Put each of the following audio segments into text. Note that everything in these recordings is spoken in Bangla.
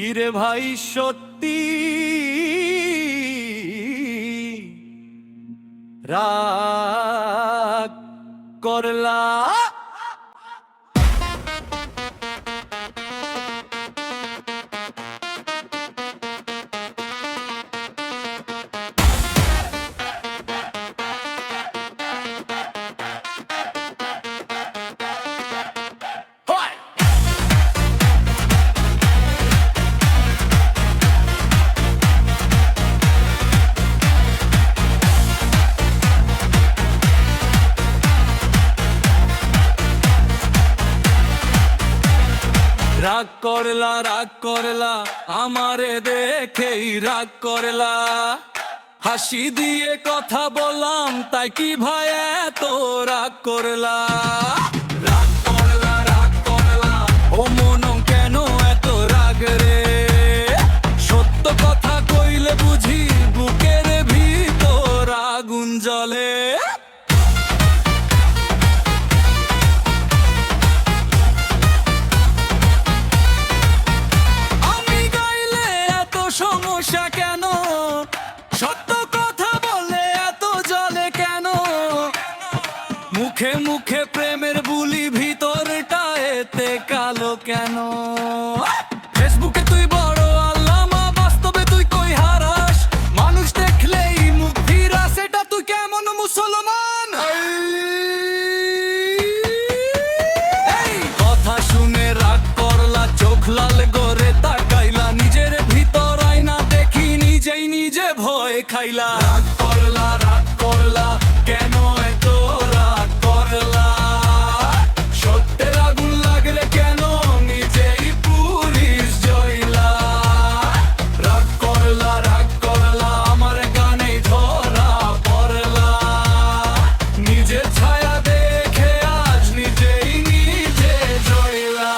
কিরে ভাই সত্যি রাগ করলা? রাগ করলা আমারে দেখেই রাগ করলা। হাসি দিয়ে কথা বললাম তাই কি ভাই এত রাগ করলা? রাগ করলা ও মন কেন এত রাগ রে? সত্য কথা কইলে বুঝি বুকের ভিতর আগুন জ্বলে। সমস্যা কেন? সত্য কথা বলে এত জ্বলে কেন? মুখে মুখে প্রেমের বুলি ভিতরটা এতে কালো কেন? ফেসবুকে তুই বড় আল্লামা, বাস্তবে তুই কই হারাস? মানুষ দেখলেই মুখ ফিরাস, এটা তুই কেমন মুসলমান? এই কথা শুনে রাগ করলা, চোখ লাল করে তাকাইলা, নিজের ভিতর আয়না দেখি নিজেই নিজে ভয় খাইলা। রাগ করলা কেন এত রাগ করলা? সত্যের আগুন লাগলে কেন নিজেই পুলিশ জয়লা? রাগ করলা আমার গানে ধরা পড়লা। নিজের ছায়া দেখে আজ নিজেই নিজে জয়লা।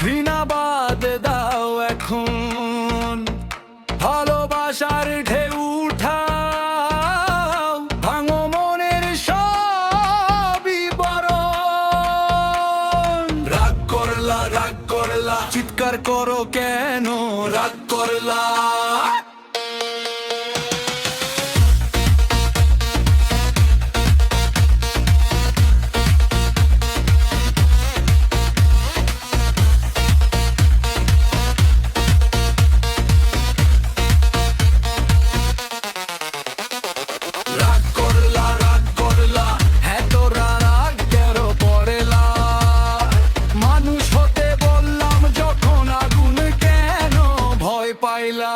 ঘৃণা বাদ দাও এখন, ভালোবাসার ঢেউ উঠাও, ভাঙো মনের সব বিবরণ। রাগ করলা চিৎকার করো কেন? রাগ করলা পাইলা।